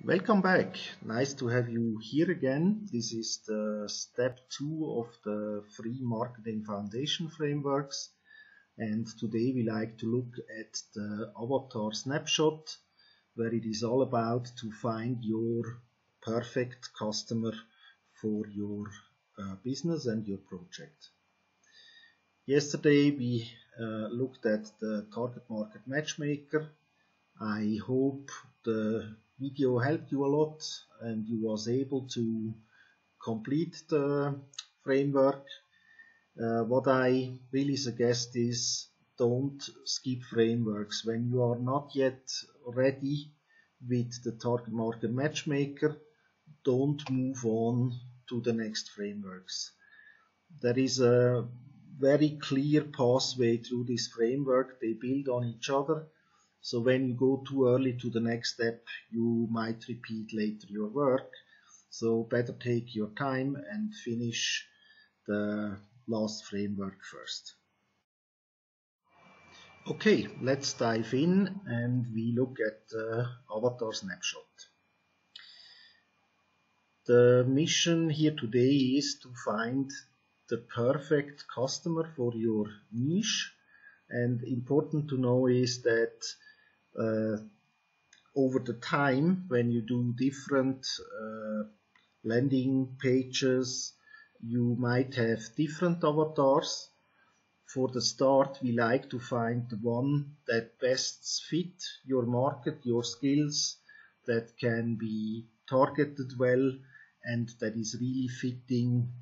Welcome back. Nice to have you here again. This is the step 2 of the free marketing foundation frameworks. And today we like to look at the Avatar Snapshot, where it is all about to find your perfect customer for your business and your project. Yesterday we looked at the target market matchmaker. I hope the video helped you a lot and you was able to complete the framework. What I really suggest is don't skip frameworks. When you are not yet ready with the target market matchmaker, don't move on to the next frameworks. There is a very clear pathway through this framework. They build on each other. So when you go too early to the next step, you might repeat later your work. So better take your time and finish the last framework first. Okay, let's dive in and we look at the Avatar Snapshot. The mission here today is to find the perfect customer for your niche. And important to know is that over the time, when you do different landing pages, you might have different avatars. For the start, we like to find the one that best fit your market, your skills, that can be targeted well, and that is really fitting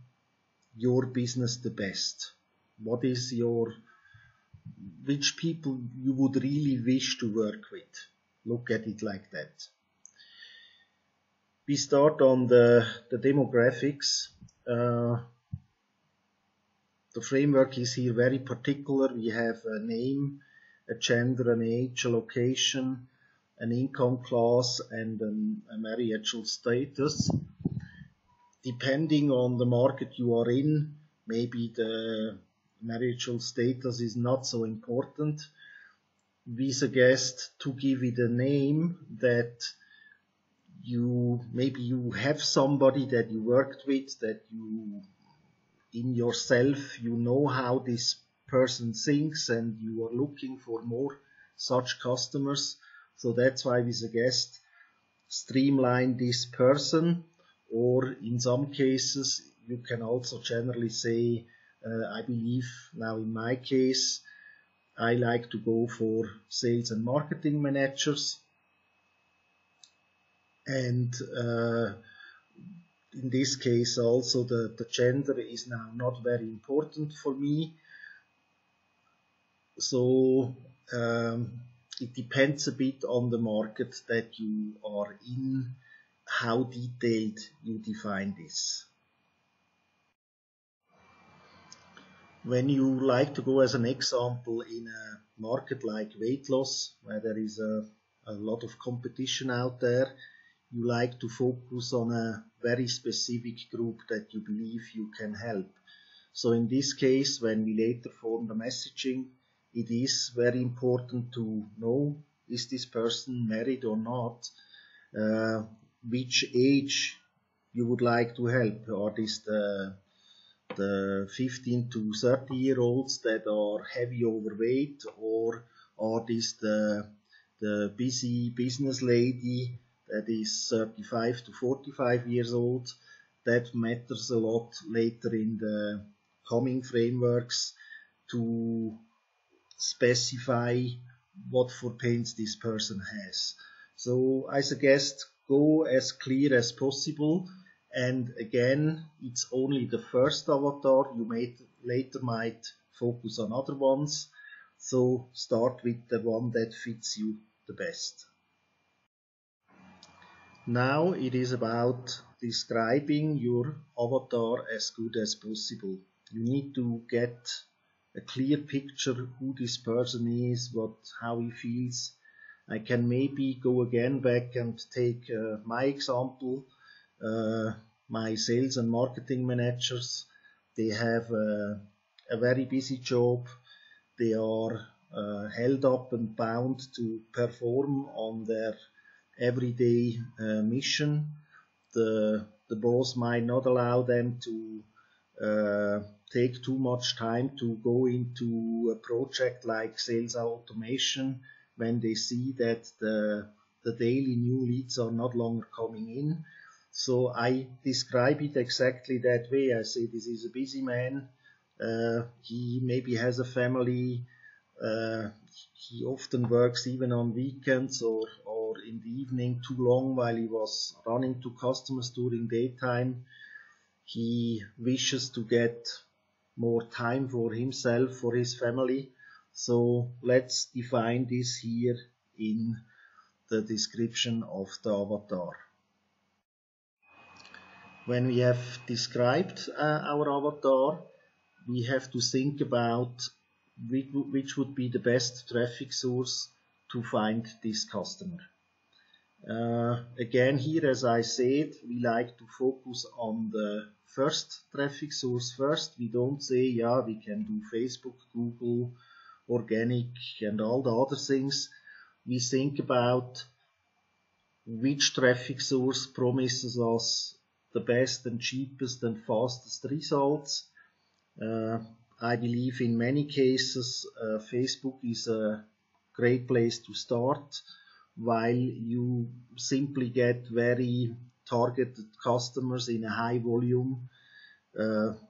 your business the best. What is which people you would really wish to work with. Look at it like that. We start on the demographics. The framework is here very particular. We have a name, a gender, an age, a location, an income class, and a marital status. Depending on the market you are in, maybe the marital status is not so important. We suggest to give it a name that maybe you have somebody that you worked with, that you in yourself you know how this person thinks and you are looking for more such customers. So that's why we suggest streamline this person, or in some cases you can also generally say I believe now in my case, I like to go for sales and marketing managers. And in this case also the gender is now not very important for me. So it depends a bit on the market that you are in, how detailed you define this. When you like to go as an example in a market like weight loss, where there is a lot of competition out there, you like to focus on a very specific group that you believe you can help. So in this case, when we later form the messaging, it is very important to know, is this person married or not? Which age you would like to help? Are these the 15 to 30 year olds that are heavy overweight, or are these the busy business lady that is 35 to 45 years old? That matters a lot later in the coming frameworks to specify what for pains this person has. So I suggest go as clear as possible. And again, it's only the first avatar. You later might focus on other ones. So start with the one that fits you the best. Now it is about describing your avatar as good as possible. You need to get a clear picture who this person is, how he feels. I can maybe go again back and take my example. My sales and marketing managers, they have a very busy job. They are held up and bound to perform on their everyday mission. The boss might not allow them to take too much time to go into a project like sales automation when they see that the daily new leads are not longer coming in. So I describe it exactly that way. I say this is a busy man. He maybe has a family. He often works even on weekends or in the evening too long while he was running to customers during daytime. He wishes to get more time for himself, for his family. So let's define this here in the description of the avatar. When we have described our avatar, we have to think about which would be the best traffic source to find this customer. Again here, as I said, we like to focus on the first traffic source first. We don't say, yeah, we can do Facebook, Google, organic and all the other things. We think about which traffic source promises us the best and cheapest and fastest results. I believe in many cases Facebook is a great place to start, while you simply get very targeted customers in a high volume.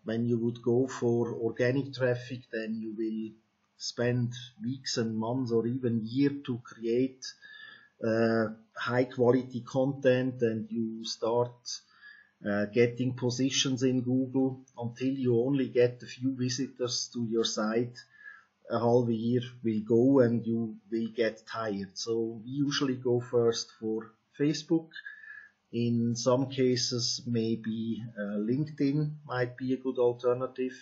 When you would go for organic traffic, then you will spend weeks and months or even years to create high quality content, and you start getting positions in Google until you only get a few visitors to your site. A whole year will go and you will get tired. So we usually go first for Facebook. In some cases, maybe LinkedIn might be a good alternative.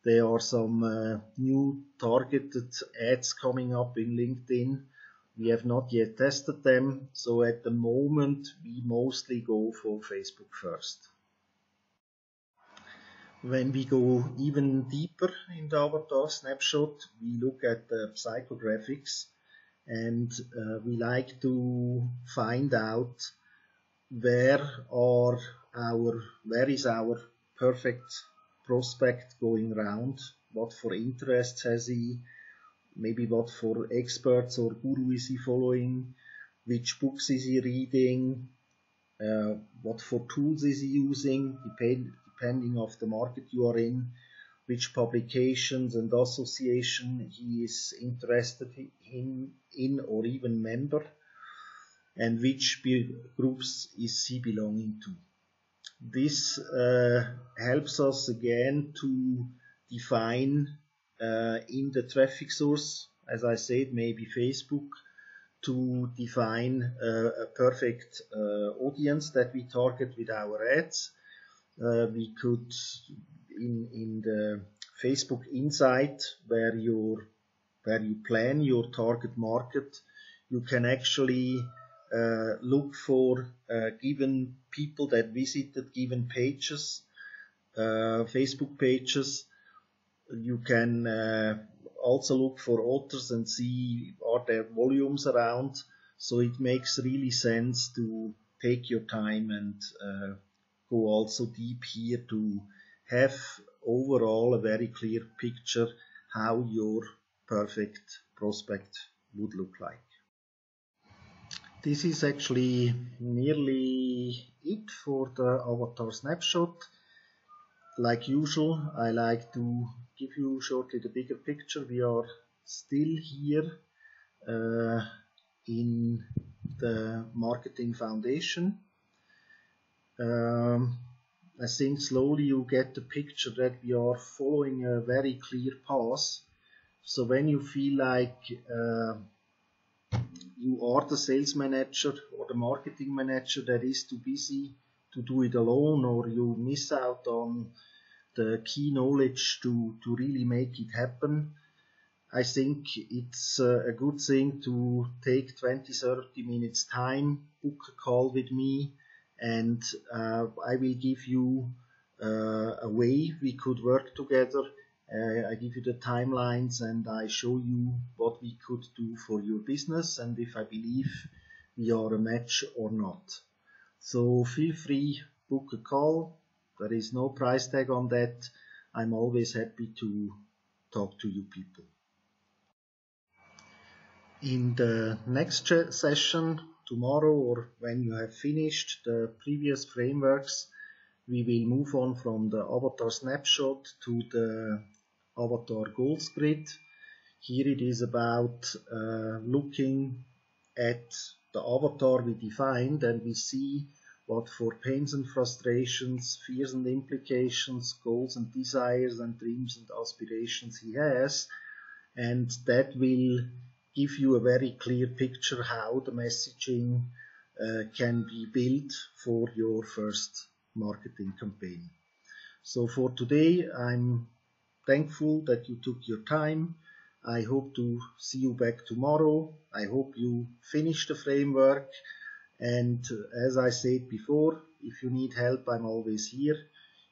There are some new targeted ads coming up in LinkedIn. We have not yet tested them, so at the moment we mostly go for Facebook first. When we go even deeper in the Avatar Snapshot, we look at the psychographics, and we like to find out where is our perfect prospect going around, what for interests has he, maybe what for experts or guru is he following, which books is he reading, what for tools is he using, depending of the market you are in, which publications and association he is interested in or even member, and which groups is he belonging to. This helps us again to define in the traffic source, as I said, maybe Facebook, to define a perfect audience that we target with our ads. We could, in the Facebook Insight, where you plan your target market, you can actually look for given people that visited given pages, Facebook pages. You can also look for authors and see are there volumes around. So it makes really sense to take your time and go also deep here to have overall a very clear picture how your perfect prospect would look like. This is actually nearly it for the Avatar Snapshot. Like usual, I like to give you shortly the bigger picture. We are still here in the Marketing Foundation. I think slowly you get the picture that we are following a very clear path. So when you feel like you are the sales manager or the marketing manager that is too busy to do it alone, or you miss out on the key knowledge to really make it happen, I think it's a good thing to take 20-30 minutes time, book a call with me, and I will give you a way we could work together. I give you the timelines and I show you what we could do for your business, and if I believe we are a match or not. So feel free, book a call. There is no price tag on that. I'm always happy to talk to you people. In the next session, tomorrow or when you have finished the previous frameworks, we will move on from the Avatar Snapshot to the Avatar Goals Grid. Here it is about looking at the avatar we defined, and we see what for pains and frustrations, fears and implications, goals and desires and dreams and aspirations he has, and that will give you a very clear picture how the messaging can be built for your first marketing campaign. So for today, I'm thankful that you took your time. I hope to see you back tomorrow. I hope you finish the framework. And as I said before, if you need help, I'm always here.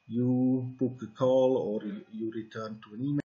You book a call or you return to an email.